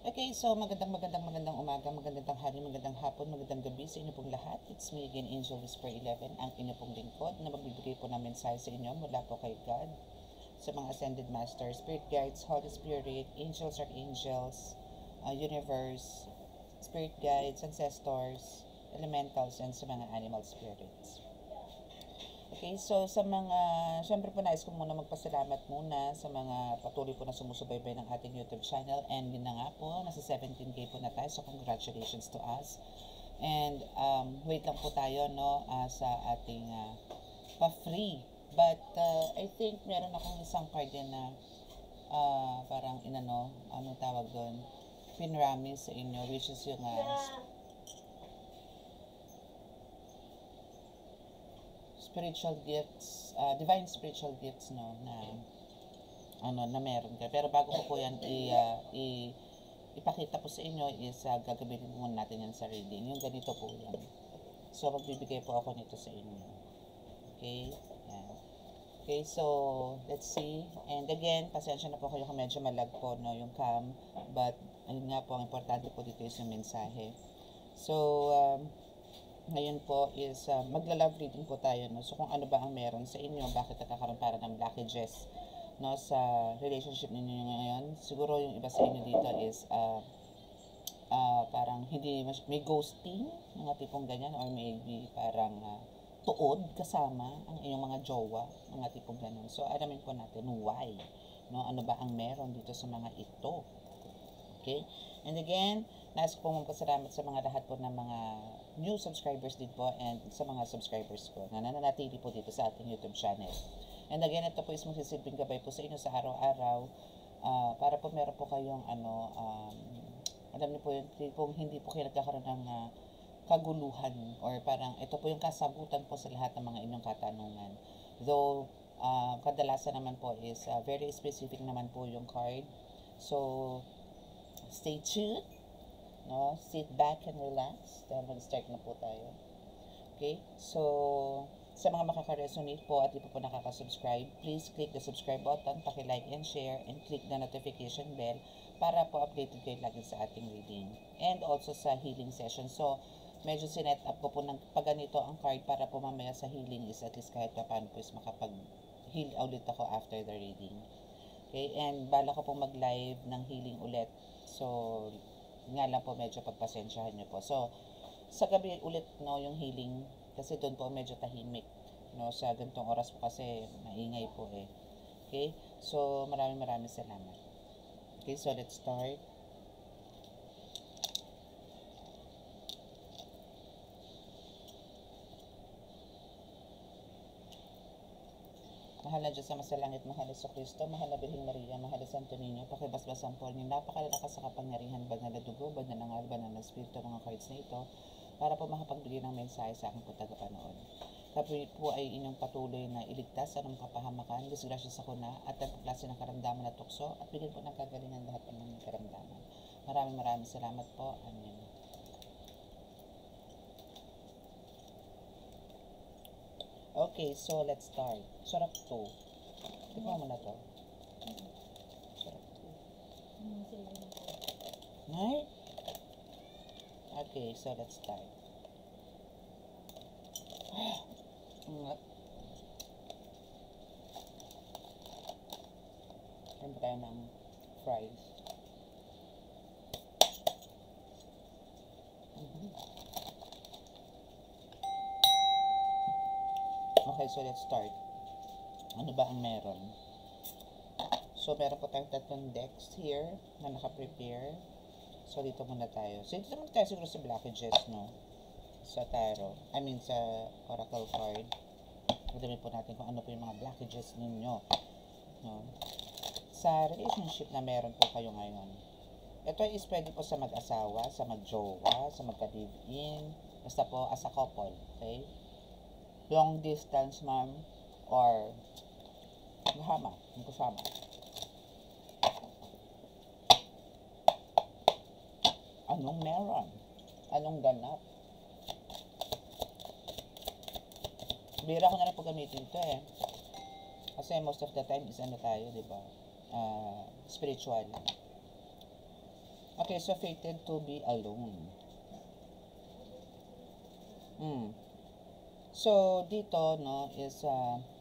Okay, so magandang umaga, magandang tanghali, magandang hapon, magandang gabi sa inyo pong lahat. It's me again, Angel Whisper 11, ang inyo pong lingkod na magbibigay po ng mensahe sa inyo mula po kay God, sa mga Ascended Masters, Spirit Guides, Holy Spirit, Angels, Archangels, Universe, Spirit Guides, Ancestors, Elementals, and sa mga Animal Spirits. Okay, so sa mga, syempre po nais ko muna magpasalamat muna sa mga patuloy po na sumusubaybay ng ating YouTube channel, and yun na nga po, nasa 17K po na tayo, so congratulations to us. And wait lang po tayo no, sa ating pa-free, but I think meron akong isang card din na parang anong tawag doon, pinrami sa inyo, which is yung spiritual gifts, divine spiritual gifts no, na meron ka. Pero bago ko po yan ipakita po sa inyo is gagamitin muna natin yan sa reading. Yung ganito po yan. So magbibigay po ako nito sa inyo. Okay? Yan. Okay, so let's see. And again, pasensya na po kayo kung medyo malag po no, yung cam. But ayun nga po, ang importante po dito is yung mensahe. So ngayon po is magla-love reading po tayo no. So kung ano ba ang meron sa inyo, bakit nagkakaroon para ng blockages no sa relationship ninyo ngayon. Siguro yung iba sa inyo dito is parang hindi may ghosting, mga tipong ganyan, or maybe parang tuod kasama ang inyong mga jowa, mga tipong ganun. So alamin po natin why no, ano ba ang meron dito sa mga ito. Okay? And again, nais ko pong magpasalamat sa mga lahat po ng mga new subscribers din po, and sa mga subscribers ko na nananatili po dito sa ating YouTube channel. And again, ito po is magsisilbing gabay po sa inyo sa araw-araw, para po meron po kayong alam niyo po yun, kung hindi po kayo nagkakaroon ng kaguluhan, or parang ito po yung kasagutan po sa lahat ng mga inyong katanungan. Though kadalasan naman po is very specific naman po yung card. So stay tuned, no? Sit back and relax dahil mag-start na po tayo. Okay? So sa mga makaka-resonate po at di po nakaka-subscribe, please click the subscribe button, paki-like and share, and click the notification bell para po updated kayo lagi sa ating reading. And also sa healing session. So medyo sinet up ko po ng pagganito ang card para po mamaya sa healing is at least kahit paano po is makapag-heal ulit ako after the reading. Okay, and bala ko pong mag-live ng healing ulit. So, nga lang po medyo pagpasensyahan nyo po. So, sa gabi ulit no, yung healing, kasi doon po medyo tahimik. No, sa ganitong oras po kasi maingay po eh. Okay, so maraming salamat. Okay, so let's start. Mahal na Diyos sa masalangit, mahal na sa Kristo, mahal na Birheng Maria, mahal na Santo Niño, pakibasbasan po niyo, napakalakas sa kapangyarihan, banal na dugo, banal na ngal, banal na spirito, mga cards na ito, para po makapagbigay ng mensahe sa aking po tagapanood. Kami po ay inyong patuloy na iligtas sa anong kapahamakan, disgrasya sa kuna, at ang klase ng karamdaman na tukso, at bigyan po ng kagalingan lahat ng mga karamdaman. Maraming salamat po. Amen. Okay, so let's start. Sarap to. Tignan mo na to. Sarap to. Right? Okay, so let's start. Kain pa tayo ng fries. Okay, so let's start. Ano ba ang meron? So, meron po tayong tatlong decks here na naka-prepare. So, dito muna tayo. So, dito muna tayo siguro sa blockages, no? Sa tarot. I mean, sa oracle card. Pagdamin po natin kung ano po yung mga blockages ninyo. No? Sa relationship na meron po kayo ngayon. Ito is pwede po sa mag-asawa, sa mag-jowa, sa magka-live-in. Basta po as a couple. Okay? Long distance man or magkasama. Anong meron? Anong ganap? Bira ko na lang po gamitin ito eh. Kasi most of the time is ano tayo, di ba? Spiritual. Okay, so fated to be alone. Mm. So, dito, no, is,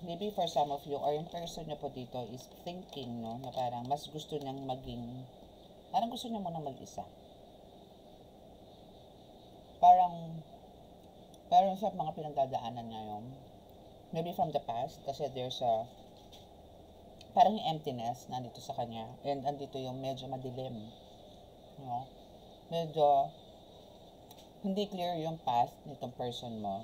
maybe for some of you, or yung person nyo po dito is thinking, no, na parang mas gusto niyang maging, parang gusto niya muna mag-isa. Parang, parang sa mga pinagdadaanan ngayon, maybe from the past, kasi there's a, parang yung emptiness nandito sa kanya, and andito yung medyo madilim, no? Medyo, hindi clear yung path nitong person mo.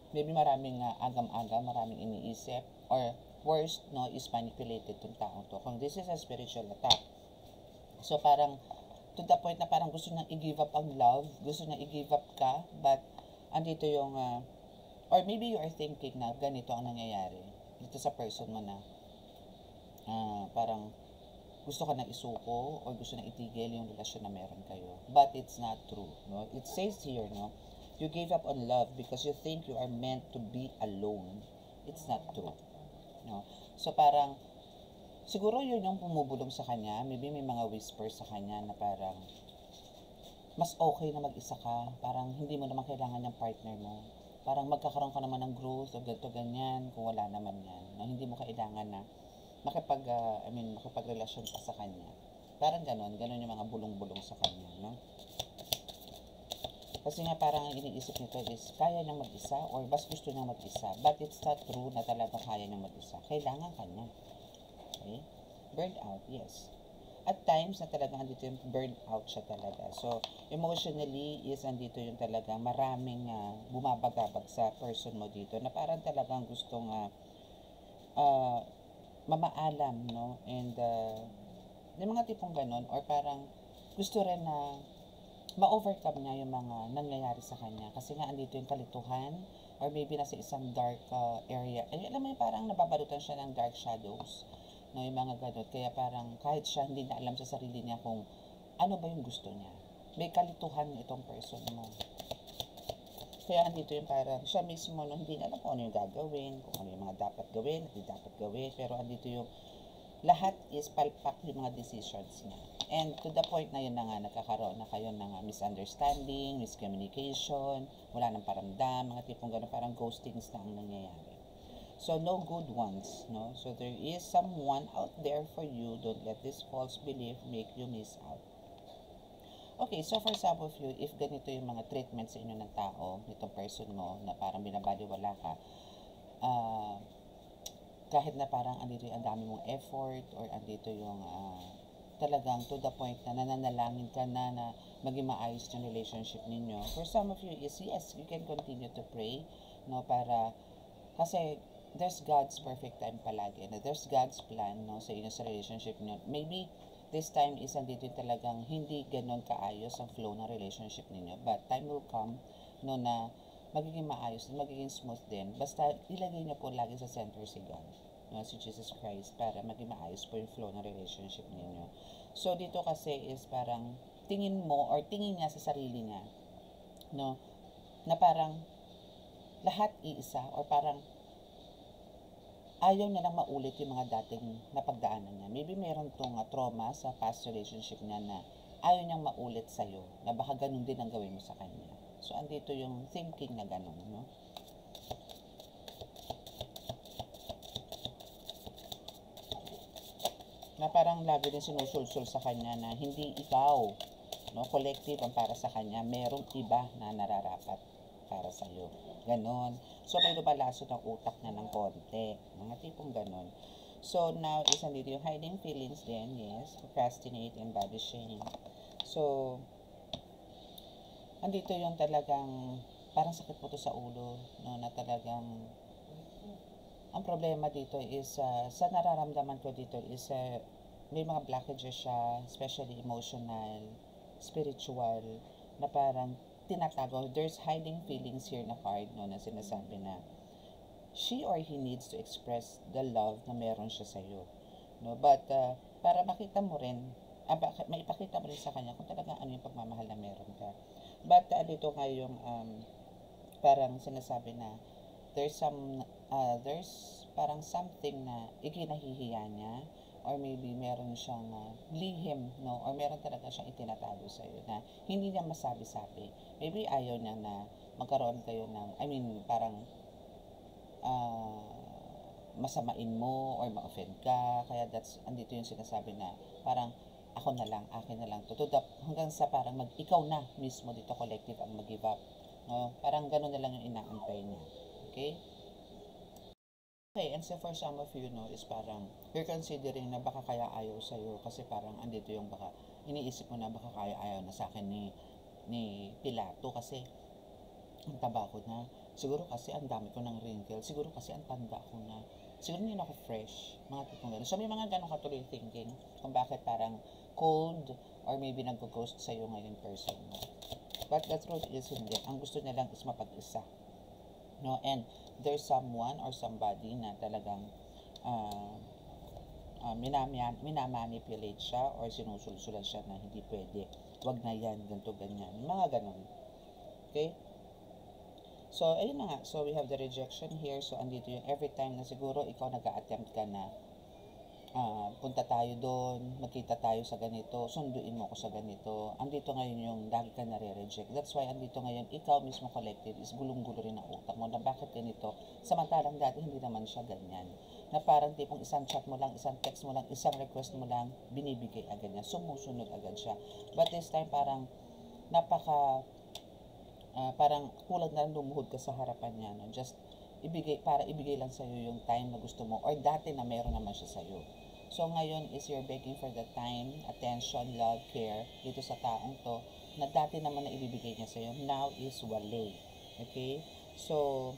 Maybe maraming agam-agam, maraming iniisip, or worst, no, is manipulated tong tao to. Kung this is a spiritual attack, so parang, to the point na parang gusto niyang i-give up ang love, gusto niyang i-give up ka, but andito yung, or maybe you are thinking na ganito ang nangyayari dito sa person mo na, parang gusto ka na isuko or gusto na itigil yung relasyon na meron kayo. But it's not true. No? It says here, no? You gave up on love because you think you are meant to be alone. It's not true. No? So parang, siguro yun yung pumubulong sa kanya. Maybe may mga whispers sa kanya na parang, mas okay na mag-isa ka. Parang hindi mo naman kailangan yung partner mo. Parang magkakaroon ka naman ng growth o ganito ganyan kung wala naman yan. No? Hindi mo kailangan na makipagrelasyon pa sa kanya. Parang ganon yung mga bulong-bulong sa kanya, no? Kasi nga parang ang iniisip nito is, kaya niyang mag-isa or mas gusto niyang mag-isa. But it's not true na talaga kaya niyang mag-isa. Kailangan kanya. Okay? Burned out, yes. At times na talaga andito yung burned out siya talaga. So, emotionally is andito yung talaga maraming bumabagabag sa person mo dito na parang talagang gustong mamaalam, no? And, yung mga tipong ganon, or parang gusto rin na ma-overcome niya yung mga nangyayari sa kanya. Kasi nga, andito yung kalituhan, or maybe nasa isang dark area. Alam mo yung parang nababalutan siya ng dark shadows, no? Yung mga ganon. Kaya parang kahit siya hindi na alam sa sarili niya kung ano ba yung gusto niya. May kalituhan itong person mo. Kaya andito yung parang siya mismo no, hindi na alam kung ano yung gagawin, kung ano yung mga dapat gawin, hindi dapat gawin, pero andito yung lahat is palpak yung mga decisions niya. And to the point na yun na nga, nagkakaroon na kayo ng misunderstanding, miscommunication, wala nang paramdam, mga tipong gano'n, parang ghostings na ang nangyayari. So, no good ones, no? So, there is someone out there for you. Don't let this false belief make you miss out. Okay, so for some of you, if ganito yung mga treatment sa inyo ng tao, nitong person mo, na parang binabaliwala ka, kahit na parang andito yung ang dami mong effort, or andito yung talagang to the point na nananalangin ka na maging maayos yung relationship ninyo. For some of you is, yes, you can continue to pray, no, para, kasi there's God's perfect time palagi, and there's God's plan, no, sa inyo sa relationship niyo. Maybe this time is andito talagang hindi ganon kaayos ang flow ng relationship ninyo, but time will come, no, na magiging maayos at magiging smooth din. Basta ilagay niyo po lagi sa center si God, no, si Jesus Christ, para maging maayos po yung flow ng relationship ninyo. So dito kasi is parang tingin mo or tingin niya sa sarili niya, no, na parang lahat iisa, or parang ayaw niya lang maulit yung mga dating napagdaanan niya. Maybe meron tong trauma sa past relationship niya na ayaw niyang maulit sa'yo, na baka ganun din ang gawin mo sa kanya. So, andito yung thinking na ganun, no? Na parang lagi din sinusulsul sa kanya na hindi ikaw, no, collective ang para sa kanya, merong iba na nararapat para sa iyo. Ganon. So, may lumalaso ng utak niya ng konti. Mga tipong ganon. So, now is andito yung hiding feelings din, yes. Procrastinate and body shame. So, andito yung talagang parang sakit po to sa ulo, no, na talagang ang problema dito is sa nararamdaman ko dito is may mga blockages siya, especially emotional, spiritual, na parang tinatago. There's hiding feelings here na card, no, na sinasabi na she or he needs to express the love na meron siya sa'yo. No? But para makita mo rin, maipakita mo rin sa kanya kung talaga ano yung pagmamahal na meron ka. But dito nga yung parang sinasabi na there's parang something na ikinahihiya niya, or maybe meron siyang lihim, no? Or meron talaga siyang itinatago sa iyo na hindi niya masabi-sabi. Maybe ayaw niya na magkaroon kayo ng, I mean, parang masamain mo or ma-offend ka. Kaya andito yung sinasabi na parang ako na lang, akin na lang. Hanggang sa parang ikaw na mismo dito collective ang mag-give up. No? Parang gano'n na lang yung inaantay niya. Okay? Okay, and so for some of you, no, is parang you're considering na baka kaya ayaw sa'yo kasi parang andito yung baka iniisip mo na baka kaya ayaw na sa akin ni Pilato kasi ang taba ko na. Siguro kasi ang dami ko ng wrinkle. Siguro kasi ang tanda ko na. Siguro hindi na ako fresh. Mga tipong gano'n. So may mga gano'ng katuloy thinking kung bakit parang cold or maybe nag-ghost sa'yo ngayon person mo. But the truth is hindi. Ang gusto niya lang is mapag-isa. No? And there's someone or somebody na talagang minamanipulate siya or sinusulsulan siya na hindi pwede. Wag na yan, ganito, ganyan. Mga ganon. Okay? So, ayun na nga. So, we have the rejection here. So, andito yung every time na siguro ikaw nag-a-attempt ka na punta tayo doon, magkita tayo sa ganito, sunduin mo ako sa ganito. Andito ngayon yung lagi ka nare-reject. That's why andito ngayon, ikaw mismo collective is gulong-gulo rin ang utak mo na bakit ganito. Samantalang dati hindi naman siya ganyan. Na parang tipong isang chat mo lang, isang text mo lang, isang request mo lang, binibigay agad niya. Sumusunod agad siya. But this time parang parang kulang na lumuhod ka sa harapan niya. No? Just ibigay lang sa'yo yung time na gusto mo or dati na meron naman siya sa'yo. So ngayon is you're begging for the time, attention, love, care dito sa taong to na dati naman na ibibigay niya sa'yo. Now is wale. Okay? So,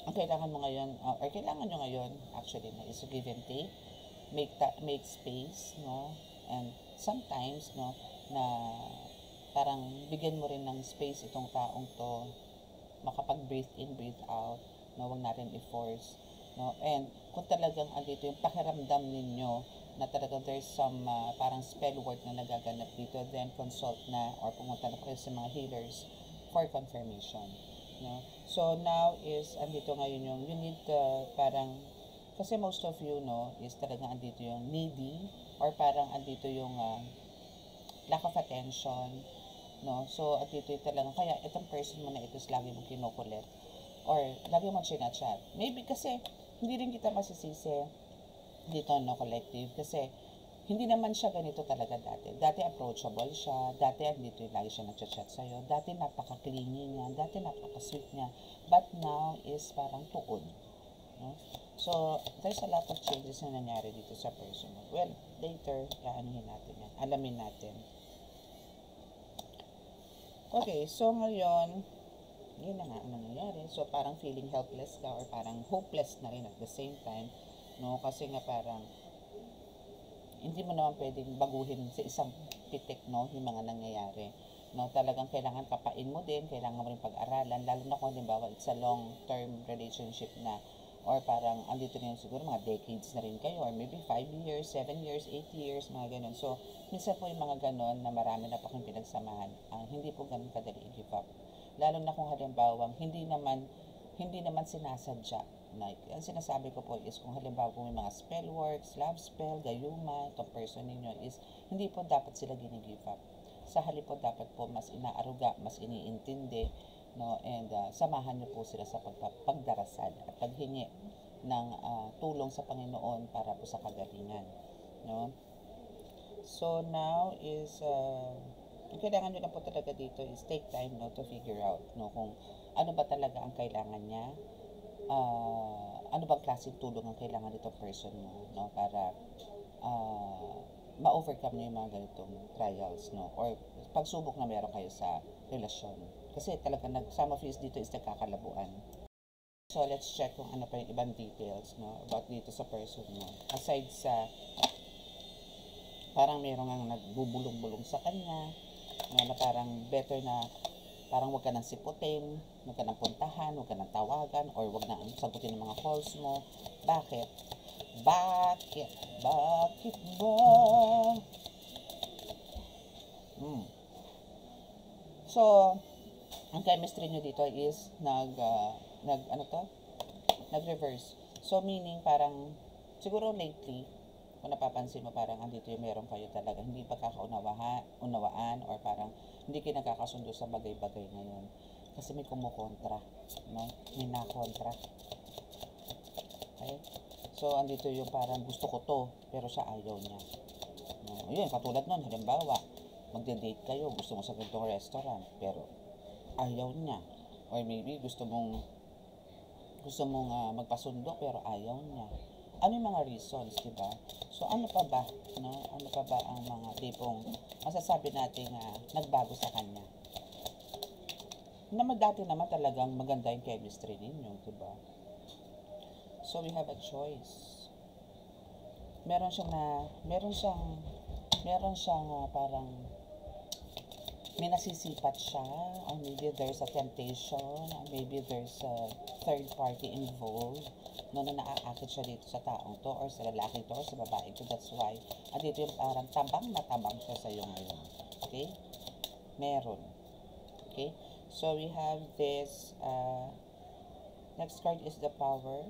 ang kailangan mo ngayon, or kailangan nyo ngayon actually na is give and take, make space, no? And sometimes, no, na parang bigyan mo rin ng space itong taong to makapag-breathe in, breathe out, no, wag natin i-force, no, and kung talagang andito yung pakiramdam ninyo na talagang there's some parang spell work na nagaganap dito, then consult na or pumunta na kayo sa mga healers for confirmation, no. So now is andito ngayon yung you need parang kasi most of you, no, is talagang andito yung needy or parang andito yung lack of attention, no? So, at dito talaga, kaya itong person mo na ito is lagi mong kinukulit or lagi mong chinachat. Maybe kasi hindi rin kita masisisi dito, no, collective, kasi hindi naman siya ganito talaga dati. Dati approachable siya, dati andito yung lagi siya nagchat-chat sa'yo, dati napaka-clingy niya, dati napaka-sweet niya, but now is parang tuon. No? So, there's a lot of changes na nangyari dito sa person mo. Well, later, aanuhin natin yan. Alamin natin. Okay, so ngayon, yun na nga ang nangyayari. So, parang feeling helpless ka or parang hopeless na rin at the same time. No? Kasi nga parang hindi mo naman pwedeng baguhin sa isang pitik, no, yung mga nangyayari. No, talagang kailangan kapain mo din, kailangan mo rin pag-aralan, lalo na kung halimbawa it's a long-term relationship na or parang andito na yun siguro mga decades na rin kayo or maybe 5 years, 7 years, 8 years, mga ganun. So, minsan po yung mga ganun na marami na pa kong pinagsamahan, hindi po ganun kadali i-give up. Lalo na kung halimbawa hindi naman sinasadya. Like, ang sinasabi ko po is kung halimbawa may mga spell works, love spell, gayuma, itong person ninyo is hindi po dapat sila gini-give up. Sa halip po dapat po mas inaaruga, mas iniintindi, no, and samahan niyo po sila sa pagdarasal at paghingi ng tulong sa Panginoon para po sa kagalingan, no. So now is ang kailangan niyo lang po talaga dito is take time, no, to figure out, no, kung ano ba talaga ang kailangan niya, ano bang klaseng tulong ang kailangan nito person mo, no, para ma-overcome niyo yung mga ganitong trials, no, or pagsubok na meron kayo sa relasyon. Kasi talaga some of you dito is nagkakalabuan. So, let's check kung ano pa yung ibang details, no, about dito sa person mo. Aside sa parang meron nga nagbubulong-bulong sa kanya, no, na parang better na parang wag ka nang siputin, wag ka nang puntahan, wag ka nang tawagan, or wag na sagutin ng mga calls mo. Bakit? Bakit? Bakit ba? So, ang chemistry nyo dito is nag-reverse. So, meaning parang, siguro lately, kung napapansin mo parang andito yung meron kayo talaga hindi unawaan or parang hindi kayo nagkakasundo sa bagay-bagay ngayon. Kasi may kumukontra, no? May nakontra. Okay? So, andito yung parang gusto ko to, pero siya ayaw niya. No? Yun, katulad nun, halimbawa, magde-date kayo, gusto mo sa ganitong restaurant, pero ayaw niya. Or maybe gusto mong magpasundo, pero ayaw niya. Ano yung mga reasons, di ba? So, ano pa ba, no? Ano pa ba ang mga tipong masasabi natin nagbago sa kanya? Na dati naman talagang maganda yung chemistry ninyo, di ba? So, we have a choice. Meron siyang parang may nasisipat siya, or maybe there's a temptation, or maybe there's a third party involved, no, na naaakit siya dito sa taong to, or sa lalaki to, or sa babae to. That's why, andito yung parang tabang na tabang siya sa'yo ngayon. Okay? Meron. Okay? So, we have this, next card is the Power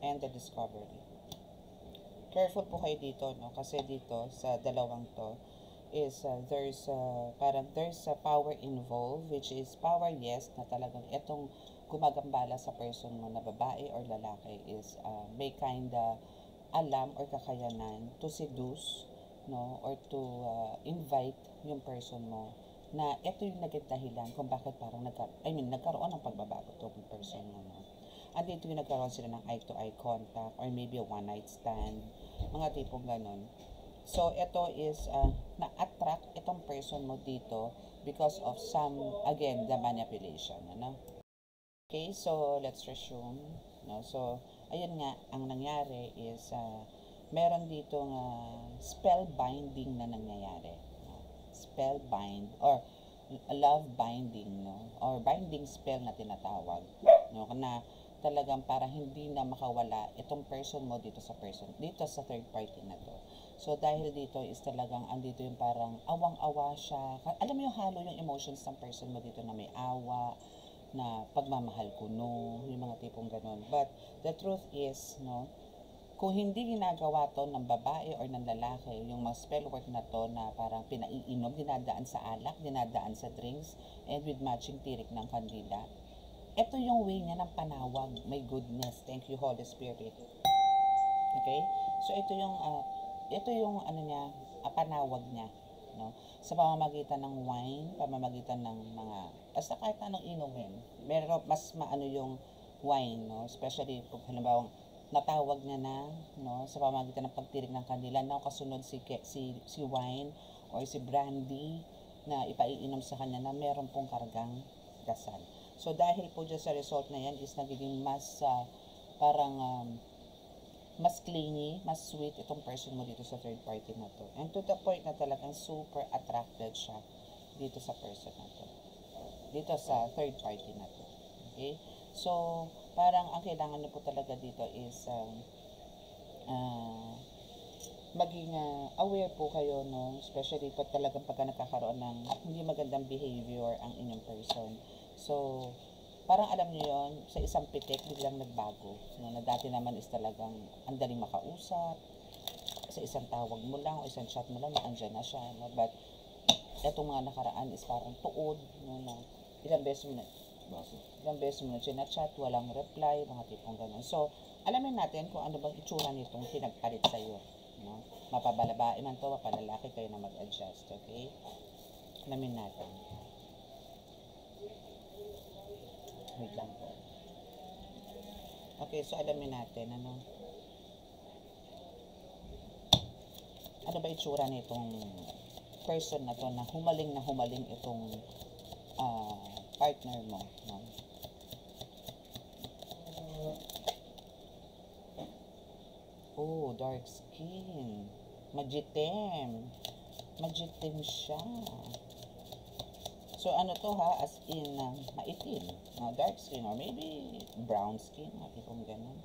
and the Discovery. Careful po kayo dito, no? Kasi dito, sa dalawang to, is there's a power involved, which is power, yes, na talagang itong gumagambala sa person mo na babae or lalaki is may kinda alam or kakayanan to seduce, no, or to invite yung person mo na ito yung naging dahilan kung bakit parang nagkaroon ng pagbabago to yung person mo, no. Andito yung nagkaroon sila ng eye-to-eye contact or maybe a one-night stand, mga tipong ganon. So, ito is, na-attract itong person mo dito because of again, the manipulation, ano? Okay, so, let's resume, no? So, ayun nga, ang nangyari is, meron dito spell binding na nangyayari. No? Spell bind, or love binding, no? Or binding spell na tinatawag, no? Na talagang para hindi na makawala itong person mo dito sa third party na to. So, dahil dito is talagang andito yung parang awang-awa siya. Alam mo yung halo yung emotions ng person mo dito na may awa, na pagmamahal kuno, yung mga tipong ganun. But, the truth is, no, kung hindi ginagawa to ng babae or ng lalaki, yung mga spell work na to na parang pinaiinom, dinadaan sa alak, dinadaan sa drinks, and with matching tirik ng kandila, ito yung way niya ng panawag. My goodness, thank you Holy Spirit. Okay? So, ito yung panawag niya, no? Sa pamamagitan ng wine, pamamagitan ng mga, basta kahit anong inumin, meron mas maano yung wine, no? Especially kung halimbawa natawag niya na, no, sa pamamagitan ng pagtirik ng kandila, na kasunod si wine or si brandy na ipaiinom sa kanya na meron pong kargang dasal. So, dahil po dyan sa result na yan is nagiging mas mas clingy, mas sweet itong person mo dito sa third party na to. And to the point na talagang super attracted siya dito sa person na to. Dito sa third party na to. Okay? So, parang ang kailangan na po talaga dito is maging aware po kayo, no? Especially pag talagang pagka nakakaroon ng hindi magandang behavior ang inyong person. So, parang alam niyo yon, sa isang pitik biglang nagbago, no, na dati naman is talagang ang daling makausap, sa isang tawag mo lang o isang chat mo lang andyan na siya, no? But etong mga nakaraan is parang tuod, no, na ilang beses mo na chinachat, walang reply, mga tipong ganun. So, alamin natin kung ano bang itsura nitong pinagpalit sa'yo, no? Mapabalabae man to, mapalalaki, kayo na mag-adjust, okay? Alamin natin. Wait lang po. Okay, so alamin natin, ano ba itsura nitong person na to na humaling itong partner mo, no? Oh, dark skin. Majitim siya. So, ano to ha, as in, maitim, dark skin, or maybe brown skin, kung ganun.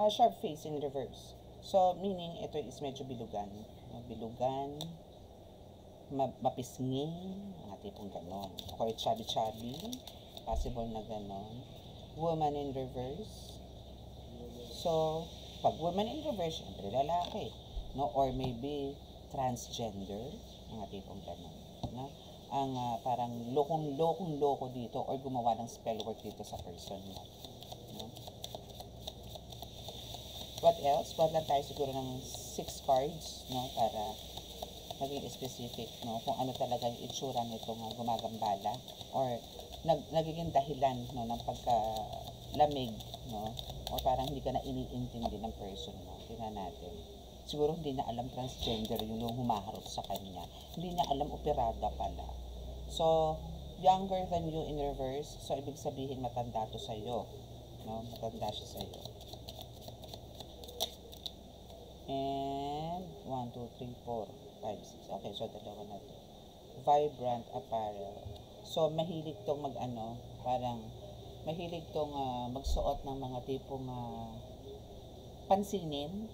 Sharp face in reverse. So, meaning, ito is medyo bilugan. Mapisngi, mga tipong ganon. Or chubby, possible na ganon. Woman in reverse. So, pag woman in reverse, syempre lalaki, no? Or maybe transgender, mga tipong ganun, no? Ang parang loko dito or gumawa ng spell work dito sa person mo, no? What else? What lang tayo siguro ng 6 cards, no? Para maging specific, no? Kung ano talaga yung itsura nito nga gumagambala or nagiging dahilan, no, ng pagkalamig, no? O parang hindi ka na iniintindi ng person mo. Tingnan natin. Siguro hindi na alam transgender yung humaharap sa kanya. Hindi niya alam operada pala. So, younger than you in reverse, so ibig sabihin matanda to sa'yo. No? Matanda siya sa'yo. And 1, 2, 3, 4, 5, 6. Okay, so dalawa na to. Vibrant apparel. So, mahilig tong parang mahilig tong magsuot ng mga tipong pansinin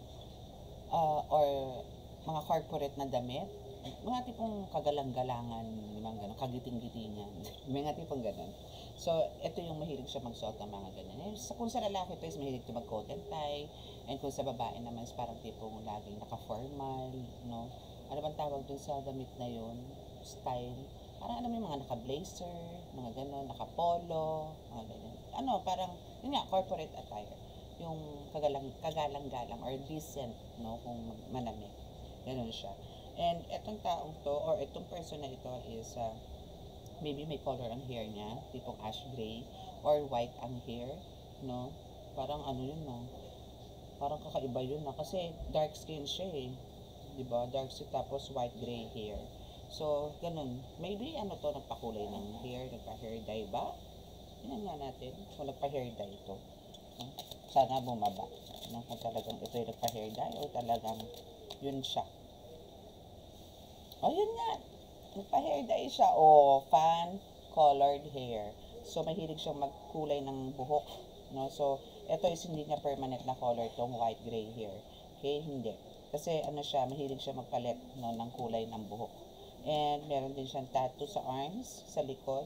or mga corporate na damit. Mga tipong kagalang-galangan, mga ganun, kagiting-gitingan. Mga tipong ganun. So, ito yung mahilig siya magsuot ng mga ganyan. Kung sa lalaki ito is mahilig ito mag-coat and tie. And kung sa babae naman is parang tipong laging naka-formal, no? Ano bang tawag dun sa damit na yun? Style. Parang alam mo yung mga naka-blazer, mga ganun, naka-polo, mga ganyan. Parang, yun nga, corporate attire. Yung kagalang-galang or decent, no? Kung manamit. Ganun siya. And etong taong to, or etong person na ito is, maybe may color ang hair niya, tipong ash gray, or white ang hair, no? Parang yun, no? Parang kakaiba yun, na kasi dark skin siya eh. Diba? Dark skin tapos white gray hair. So, ganun. Maybe nagpakulay ng hair, nagpa-hair dye ba? Yan nga natin, kung nagpa-hair dye ito. No? Sana bumaba. No? Kung talagang ito yung nagpa-hair dye o talagang yun siya. Yun nga. Nagpa-hair dye siya. Fan colored hair. So, mahilig siyang magkulay ng buhok. No? So, ito is hindi niya permanent na color tong white gray hair. Okay? Hindi. Kasi siya, mahilig siya magpalit, no, ng kulay ng buhok. And meron din siyang tattoo sa arms, sa likod.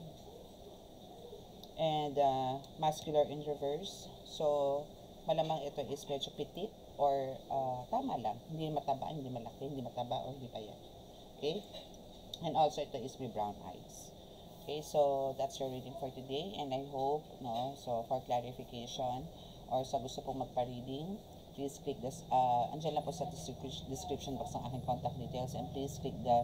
And muscular in reverse. So, malamang ito is medyo petite or tama lang. Hindi mataba, hindi malaki, hindi mataba or hindi payat. Okay? And also, ito is may brown eyes. Okay, so that's your reading for today. And I hope, no, so for clarification or sa gusto pong magpa-reading, please click this, andyan lang po sa description box ang aking contact details, and please click the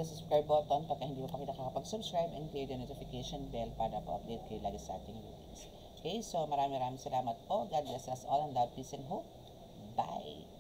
subscribe button pagka hindi mo pa kayo nakakapag-subscribe, and clear the notification bell para po update kayo lagi sa ating readings. Okay, so maraming salamat po. God bless us all, and love, peace, and hope. Bye!